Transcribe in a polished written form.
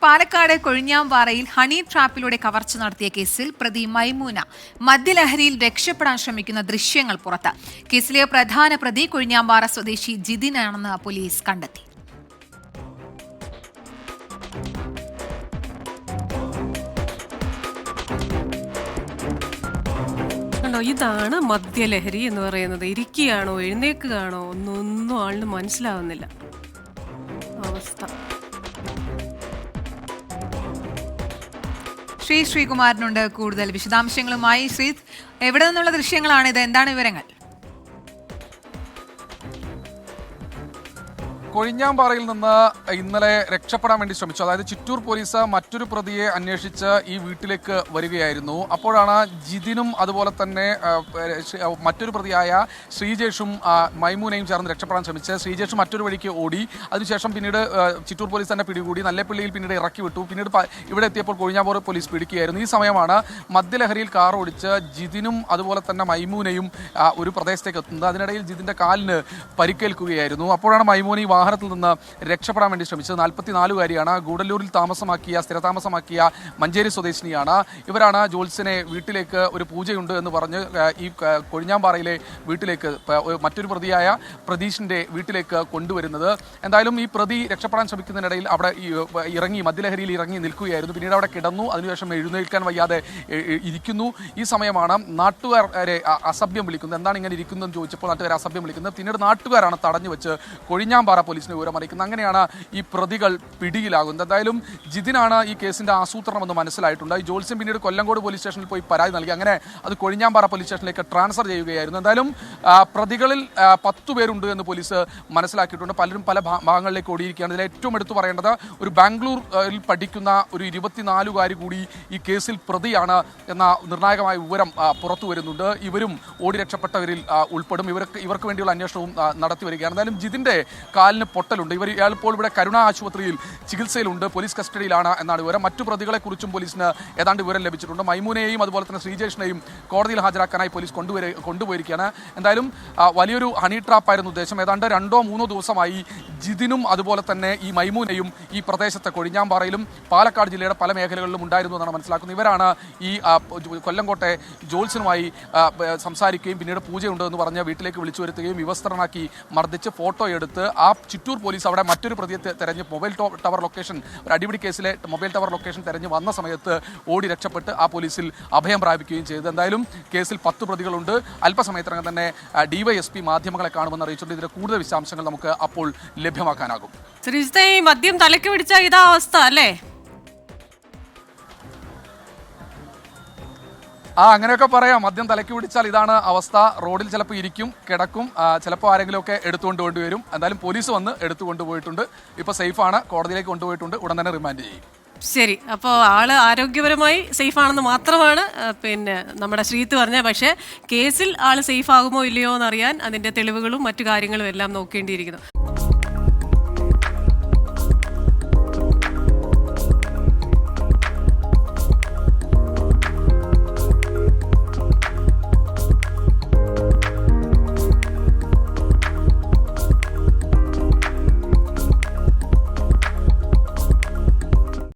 Palakkad കൊഴിഞ്ഞാമ്പാറയിൽ honey ട്രാപ്പിലൂടെ കവർച്ച നടത്തിയ കേസിൽ പ്രതി മൈമൂന മദ്യലഹരിയിൽ രക്ഷപ്പെടാൻ ശ്രമിക്കുന്ന ദൃശ്യങ്ങൾ പുറത്ത്. കേസിലെ പ്രധാന പ്രതി കൊഴിഞ്ഞാമ്പാറ സ്വദേശി ജിതിനാണെന്ന് പോലീസ് കണ്ടെത്തി. ഇതാണ് മദ്യലഹരി എന്ന് പറയുന്നത്. ഇരിക്കുകയാണോ എഴുന്നേക്കുകയാണോ ഒന്നും ആളിന് മനസ്സിലാവുന്നില്ല അവസ്ഥ. ശ്രീകുമാരനുണ്ട് കൂടുതൽ വിശദാംശങ്ങളുമായി. എവിടെ നിന്നുള്ള ദൃശ്യങ്ങളാണിത്? എന്താണ് വിവരങ്ങൾ? കൊഴിഞ്ഞാമ്പാറയിൽ നിന്ന് ഇന്നലെ രക്ഷപ്പെടാൻ വേണ്ടി ശ്രമിച്ചു. അതായത് ചിറ്റൂർ പോലീസ് മറ്റൊരു പ്രതിയെ അന്വേഷിച്ച് ഈ വീട്ടിലേക്ക് വരികയായിരുന്നു. അപ്പോഴാണ് ജിതിനും അതുപോലെ തന്നെ മറ്റൊരു പ്രതിയായ ശ്രീജേഷും മൈമൂനയും ചേർന്ന് രക്ഷപ്പെടാൻ ശ്രമിച്ച് ശ്രീജേഷ് മറ്റൊരു വഴിക്ക് ഓടി. അതിനുശേഷം പിന്നീട് ചിറ്റൂർ പോലീസ് തന്നെ പിടികൂടി. നല്ലേപ്പള്ളിയിൽ പിന്നീട് ഇറക്കി വിട്ടു. പിന്നീട് ഇവിടെ എത്തിയപ്പോൾ കൊഴിഞ്ഞാമ്പാറ പോലീസ് പിടിക്കുകയായിരുന്നു. ഈ സമയമാണ് മദ്യലഹരിയിൽ കാർ ഓടിച്ച് ജിതിനും അതുപോലെ തന്നെ മൈമൂനയും ഒരു പ്രദേശത്തേക്ക് എത്തുന്നത്. അതിനിടയിൽ ജിതിന്റെ കാലിന് പരിക്കേൽക്കുകയായിരുന്നു. അപ്പോഴാണ് മൈമൂന ഈ വാഹനത്തിൽ നിന്ന് രക്ഷപ്പെടാൻ വേണ്ടി ശ്രമിച്ചത്. 44-കാരിയാണ്. ഗൂഡല്ലൂരിൽ സ്ഥിരതാമസമാക്കിയ മഞ്ചേരി സ്വദേശിനിയാണ്. ഇവരാണ് ജോത്സ്യനെ വീട്ടിലേക്ക് ഒരു പൂജയുണ്ട് എന്ന് പറഞ്ഞ് ഈ കൊഴിഞ്ഞാമ്പാറയിലെ വീട്ടിലേക്ക് മറ്റൊരു പ്രതിയായ പ്രതീഷിന്റെ വീട്ടിലേക്ക് കൊണ്ടുവരുന്നത്. എന്തായാലും ഈ പ്രതി രക്ഷപ്പെടാൻ ശ്രമിക്കുന്നതിനിടയിൽ അവിടെ മദ്യലഹരിയിൽ ഇറങ്ങി നിൽക്കുകയായിരുന്നു. പിന്നീട് അവിടെ കിടന്നു. അതിനുശേഷം എഴുന്നേൽക്കാൻ വയ്യാതെ ഇരിക്കുന്നു. ഈ സമയമാണ് നാട്ടുകാരെ അസഭ്യം വിളിക്കുന്നത്. എന്താണ് ഇങ്ങനെ ഇരിക്കുന്നതെന്ന് ചോദിച്ചപ്പോൾ നാട്ടുകാരെ അസഭ്യം വിളിക്കുന്നത്. പിന്നീട് നാട്ടുകാരാണ് തടഞ്ഞു വെച്ച് കൊഴിഞ്ഞാമ്പാറ പോലീസിന് വിവരം അറിയിക്കുന്നത്. അങ്ങനെയാണ് ഈ പ്രതികൾ പിടിയിലാകുന്നത്. എന്തായാലും ജിതിനാണ് ഈ കേസിന്റെ ആസൂത്രണം എന്ന് മനസ്സിലായിട്ടുണ്ട്. ഈ ജോത്സ്യം പിന്നീട് കൊല്ലങ്കോട് പോലീസ് സ്റ്റേഷനിൽ പോയി പരാതി നൽകി. അങ്ങനെ അത് കൊഴിഞ്ഞാമ്പാറ പോലീസ് സ്റ്റേഷനിലേക്ക് ട്രാൻസ്ഫർ ചെയ്യുകയായിരുന്നു. എന്തായാലും പ്രതികളിൽ 10 പേരുണ്ട് എന്ന് പോലീസ് മനസ്സിലാക്കിയിട്ടുണ്ട്. പലരും പല ഭാഗങ്ങളിലേക്ക് ഓടിയിരിക്കുകയാണ്. ഇതിൽ ഏറ്റവും എടുത്തു പറയേണ്ടത് ഒരു ബാംഗ്ലൂരിൽ പഠിക്കുന്ന ഒരു 24-കാരി കൂടി ഈ കേസിൽ പ്രതിയാണ് എന്ന നിർണായകമായ വിവരം പുറത്തു വരുന്നുണ്ട്. ഇവരും ഓടി രക്ഷപ്പെട്ടവരിൽ ഉൾപ്പെടും. ഇവർക്ക് വേണ്ടിയുള്ള അന്വേഷണവും നടത്തി വരികയാണ്. എന്തായാലും ജിതിന്റെ കാലിന് പൊട്ടലുണ്ട്. ഇയാൾ ഇപ്പോൾ ഇവിടെ കരുണ ആശുപത്രിയിൽ ചികിത്സയിലുണ്ട്. പോലീസ് കസ്റ്റഡിയിലാണ് എന്നാണ് വിവരം. മറ്റു പ്രതികളെ കുറിച്ചും പോലീസിന് ഏതാണ്ട് വിവരം ലഭിച്ചിട്ടുണ്ട്. മൈമൂനയെയും അതുപോലെ തന്നെ ശ്രീജേഷിനെയും കോടതിയിൽ ഹാജരാക്കാനായി പോലീസ് കൊണ്ടുപോയിരിക്കുകയാണ്. എന്തായാലും വലിയൊരു ഹണി ട്രാപ്പായിരുന്നു ഉദ്ദേശം. ഏതാണ്ട് 2-3 ദിവസമായി ജിതിനും അതുപോലെ തന്നെ ഈ മൈമൂനയും ഈ പ്രദേശത്തെ കൊഴിഞ്ഞാമ്പാറയിലും പാലക്കാട് ജില്ലയുടെ പല മേഖലകളിലും ഉണ്ടായിരുന്നു എന്നാണ് മനസ്സിലാക്കുന്നത്. ഇവരാണ് ഈ കൊല്ലങ്കോട്ടെ ജോത്സ്യനുമായി സംസാരിക്കുകയും പിന്നീട് പൂജയുണ്ട് എന്ന് പറഞ്ഞ് വീട്ടിലേക്ക് വിളിച്ചു വരുത്തുകയും വിവസ്ത്രനാക്കി മർദ്ദിച്ച് ഫോട്ടോ എടുത്ത് ചിറ്റൂർ പോലീസ് അവിടെ മറ്റൊരു പ്രതിയെ തെരഞ്ഞ് മൊബൈൽ ടവർ ലൊക്കേഷൻ, ഒരു അടിപിടി കേസിലെ മൊബൈൽ ടവർ ലൊക്കേഷൻ തെരഞ്ഞ് വന്ന സമയത്ത് ഓടി രക്ഷപ്പെട്ട് പോലീസിൽ അഭയം പ്രാപിക്കുകയും ചെയ്തു. എന്തായാലും കേസിൽ 10 പ്രതികളുണ്ട്. അല്പസമയത്തിനകം തന്നെ DYSP മാധ്യമങ്ങളെ കാണുമെന്ന് അറിയിച്ചിട്ടുണ്ട്. ഇതിന്റെ കൂടുതൽ വിശദാംശങ്ങൾ നമുക്ക് അപ്പോൾ ലഭ്യമാക്കാനാകും. മദ്യം തലയ്ക്ക് പിടിച്ച ഇതാ അവസ്ഥ അല്ലേ? അങ്ങനെയൊക്കെ പറയാം. മദ്യം തലയ്ക്ക് പിടിച്ചാൽ ഇതാണ് അവസ്ഥ. റോഡിൽ ചിലപ്പോൾ ഇരിക്കും, കിടക്കും, ചിലപ്പോൾ ആരെങ്കിലുമൊക്കെ എടുത്തുകൊണ്ട് കൊണ്ടുവരും. എന്തായാലും പോലീസ് വന്ന് എടുത്തുകൊണ്ടുപോയിട്ടുണ്ട്. ഇപ്പോൾ സേഫാണ്. കോടതിയിലേക്ക് കൊണ്ടുപോയിട്ടുണ്ട്. ഉടൻ തന്നെ റിമാൻഡ് ചെയ്യും. ശരി, അപ്പോൾ ആള് ആരോഗ്യപരമായി സേഫ് ആണെന്ന് മാത്രമാണ് നമ്മുടെ ശ്രീത്ത് പറഞ്ഞത്. പക്ഷേ കേസിൽ ആള് സേഫ് ആകുമോ ഇല്ലയോ എന്നറിയാൻ അതിൻ്റെ തെളിവുകളും മറ്റു കാര്യങ്ങളും എല്ലാം നോക്കേണ്ടിയിരിക്കുന്നു.